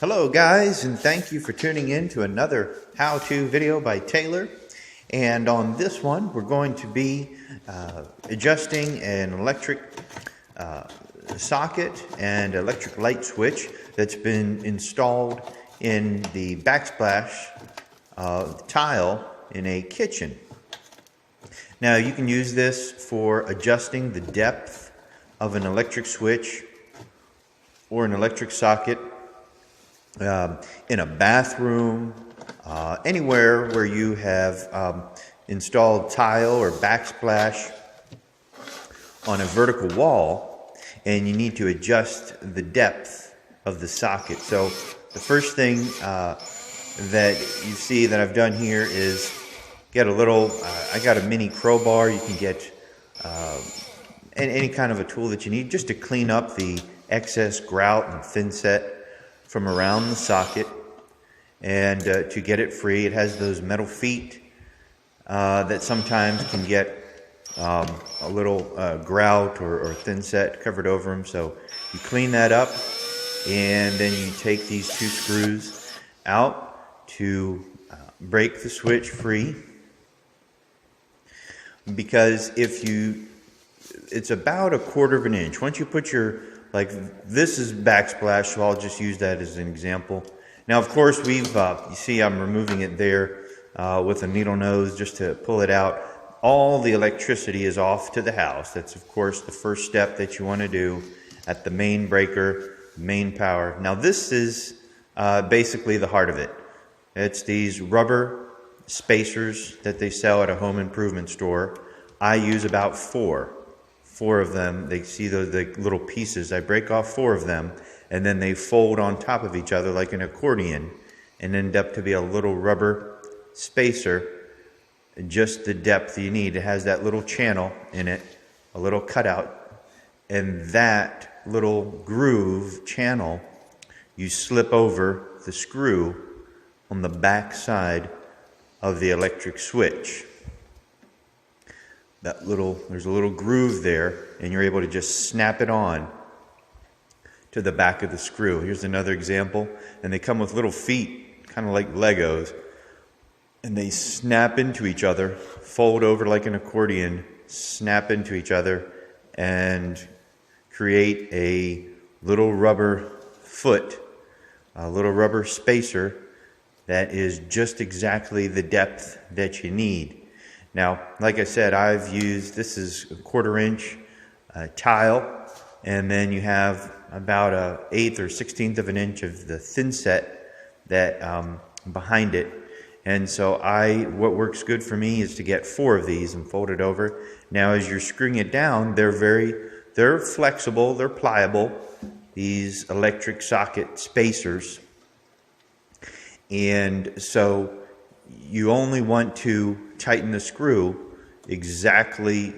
Hello guys, and thank you for tuning in to another how-to video by Taylor. And on this one we're going to be adjusting an electric socket and electric light switch that's been installed in the backsplash tile in a kitchen. Now you can use this for adjusting the depth of an electric switch or an electric socket in a bathroom, anywhere where you have installed tile or backsplash on a vertical wall and you need to adjust the depth of the socket. So the first thing that you see that I've done here is get a little, I got a mini crowbar. You can get any kind of a tool that you need just to clean up the excess grout and thinset from around the socket and to get it free. It has those metal feet that sometimes can get a little grout or thinset covered over them. So you clean that up and then you take these two screws out to break the switch free, because it's about 1/4 of an inch. Once you put your, like this is backsplash, so I'll just use that as an example. Now, of course, you see I'm removing it there with a needle nose just to pull it out. All the electricity is off to the house. That's, of course, the first step that you want to do at the main breaker, main power. Now, this is basically the heart of it. It's these rubber spacers that they sell at a home improvement store. I use about four of them. They see those little pieces. I break off 4 of them and then they fold on top of each other like an accordion and end up to be a little rubber spacer, just the depth you need. It has that little channel in it, a little cutout, and that little groove channel you slip over the screw on the back side of the electric switch. There's a little groove there, and you're able to just snap it on to the back of the screw. Here's another example, and they come with little feet, kind of like Legos, and they snap into each other, fold over like an accordion, snap into each other, and create a little rubber foot, a little rubber spacer that is just exactly the depth that you need. Now, like I said, this is 1/4 inch tile, and then you have about 1/8 or 1/16 of an inch of the thinset that behind it. And so what works good for me is to get 4 of these and fold it over. Now, as you're screwing it down, they're flexible, they're pliable, these electric socket spacers. And so you only want to tighten the screw exactly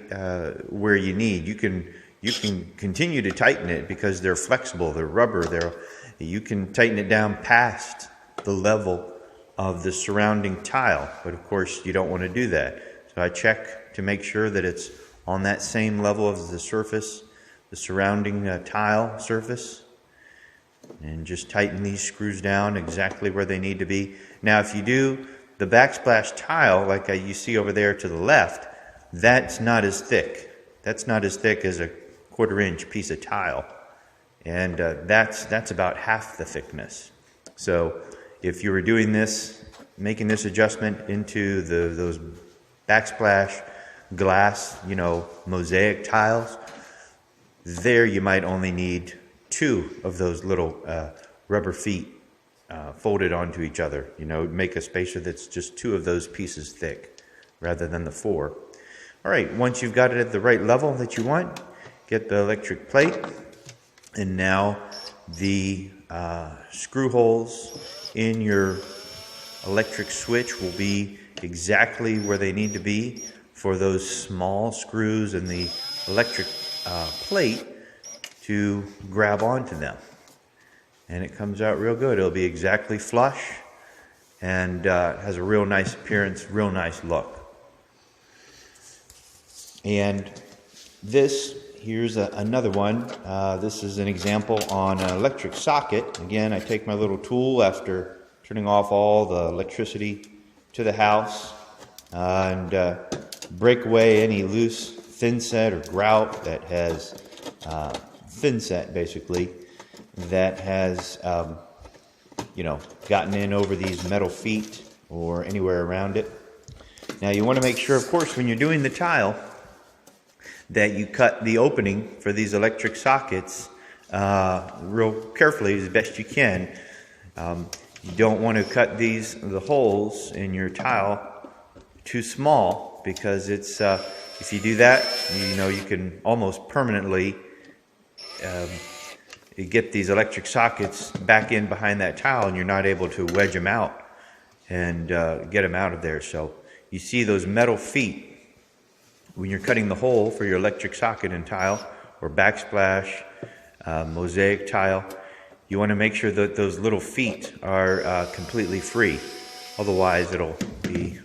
where you need. You can continue to tighten it because they're flexible, they're rubber. You can tighten it down past the level of the surrounding tile, but of course you don't want to do that. So I check to make sure that it's on that same level as the surface, the surrounding tile surface, and just tighten these screws down exactly where they need to be. Now, if you do the backsplash tile, like you see over there to the left, that's not as thick. That's not as thick as a 1/4 inch piece of tile. And that's about half the thickness. So if you were doing this, making this adjustment into those backsplash glass, mosaic tiles, there you might only need 2 of those little rubber feet folded onto each other. Make a spacer that's just 2 of those pieces thick rather than the 4. All right, once you've got it at the right level that you want, get the electric plate, and now the screw holes in your electric switch will be exactly where they need to be for those small screws in the electric plate to grab onto them. And it comes out real good. It'll be exactly flush and has a real nice appearance, real nice look. And this here's another one. This is an example on an electric socket. Again, I take my little tool after turning off all the electricity to the house and break away any loose thin set or grout that has thin set, basically, that has gotten in over these metal feet or anywhere around it. Now you want to make sure, of course, when you're doing the tile, that you cut the opening for these electric sockets real carefully as best you can. You don't want to cut the holes in your tile too small, because it's if you do that, you can almost permanently get these electric sockets back in behind that tile, and you're not able to wedge them out and get them out of there. So you see those metal feet when you're cutting the hole for your electric socket and tile, or backsplash, mosaic tile. You want to make sure that those little feet are completely free. Otherwise, it'll be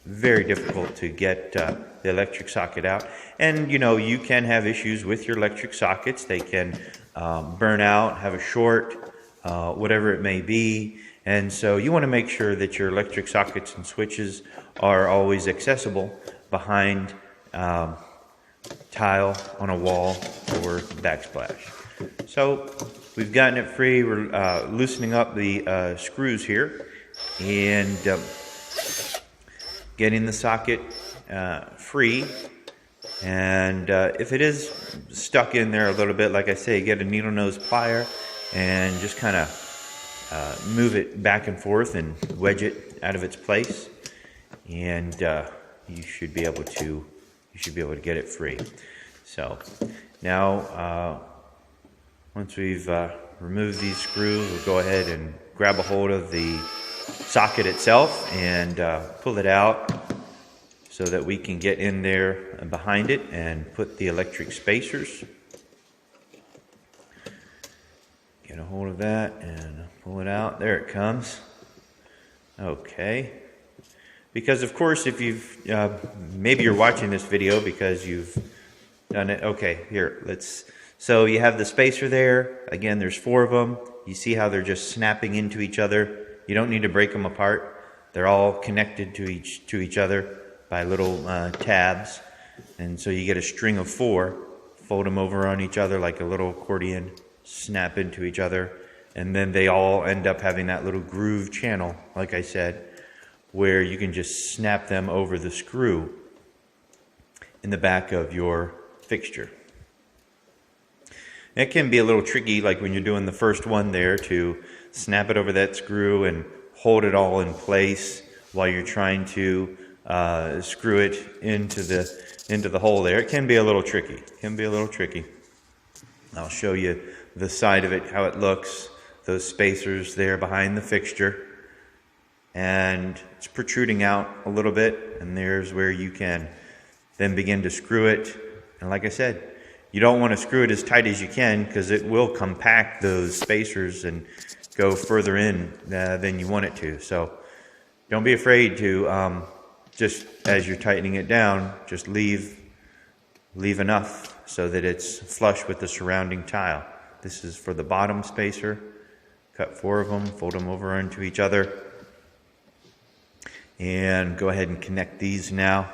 very difficult to get the electric socket out. And you can have issues with your electric sockets. They can burn out, have a short, whatever it may be. And so you want to make sure that your electric sockets and switches are always accessible behind tile on a wall or backsplash. So we've gotten it free. We're loosening up the screws here and getting the socket free. And if it is stuck in there a little bit, like I say, get a needle nose plier and just kind of move it back and forth and wedge it out of its place, and you should be able to get it free. So now once we've removed these screws, we'll go ahead and grab a hold of the socket itself and pull it out so that we can get in there behind it and put the electric spacers. Get a hold of that and pull it out. There it comes. Okay. Because of course, if you've maybe you're watching this video because you've done it. Okay, here, so you have the spacer there. Again, there's 4 of them. You see how they're just snapping into each other. You don't need to break them apart. They're all connected to each other by little tabs. And so you get a string of 4, fold them over on each other like a little accordion, snap into each other, and then they all end up having that little groove channel, like I said, where you can just snap them over the screw in the back of your fixture. It can be a little tricky, like when you're doing the first one there, to snap it over that screw and hold it all in place while you're trying to screw it into the hole there. It can be a little tricky. I'll show you the side of it, how it looks. Those spacers there behind the fixture, and it's protruding out a little bit, and there's where you can then begin to screw it. And like I said, you don't want to screw it as tight as you can, because it will compact those spacers and go further in than you want it to. So don't be afraid to just as you're tightening it down, just leave enough so that it's flush with the surrounding tile. This is for the bottom spacer. Cut 4 of them, fold them over into each other, and go ahead and connect these now.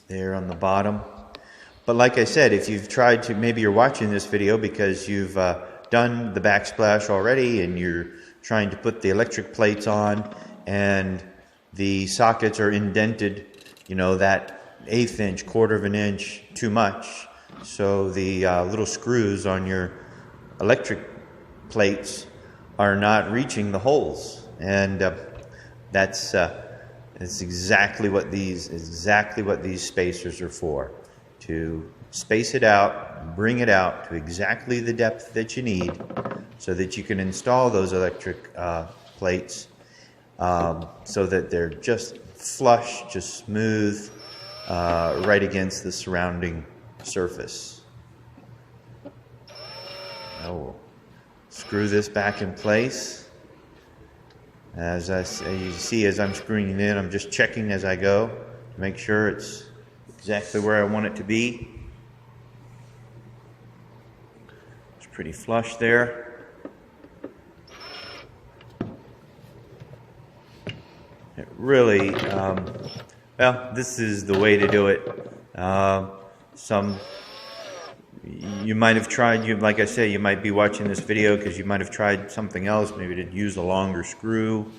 There on the bottom. But like I said, if you've tried to, maybe you're watching this video because you've done the backsplash already and you're trying to put the electric plates on, and the sockets are indented, that 1/8 inch, 1/4 of an inch too much. So the little screws on your electric plates are not reaching the holes, and that's exactly what these spacers are for, to space it out, bring it out to exactly the depth that you need, so that you can install those electric plates so that they're just flush, just smooth, right against the surrounding surface. Now we'll screw this back in place. As you see, as I'm screwing it in, I'm just checking as I go to make sure it's exactly where I want it to be. It's pretty flush there. It really, well, this is the way to do it. You might have tried, like I say, you might be watching this video because you might have tried something else, maybe to use a longer screw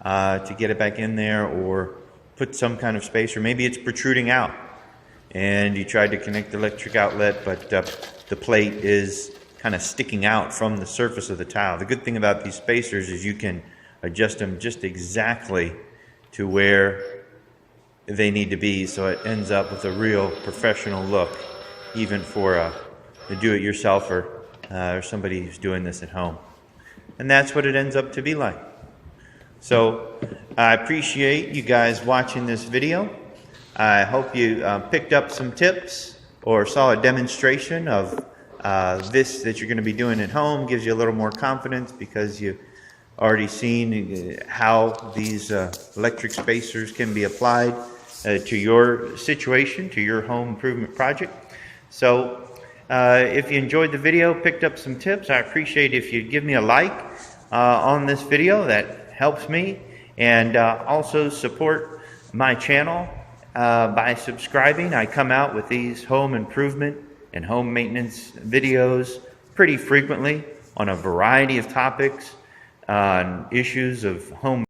to get it back in there, or put some kind of spacer. Maybe it's protruding out and you tried to connect the electric outlet, but the plate is kind of sticking out from the surface of the tile. The good thing about these spacers is you can adjust them just exactly to where they need to be, so it ends up with a real professional look, even for a do-it-yourselfer or somebody who's doing this at home. And that's what it ends up to be like. So I appreciate you guys watching this video. I hope you picked up some tips or saw a demonstration of this that you're going to be doing at home. Gives you a little more confidence because you've already seen how these electric spacers can be applied to your situation, to your home improvement project. So if you enjoyed the video, picked up some tips, I appreciate if you give me a like on this video. That helps me, and also support my channel by subscribing. I come out with these home improvement and home maintenance videos pretty frequently on a variety of topics, on issues of home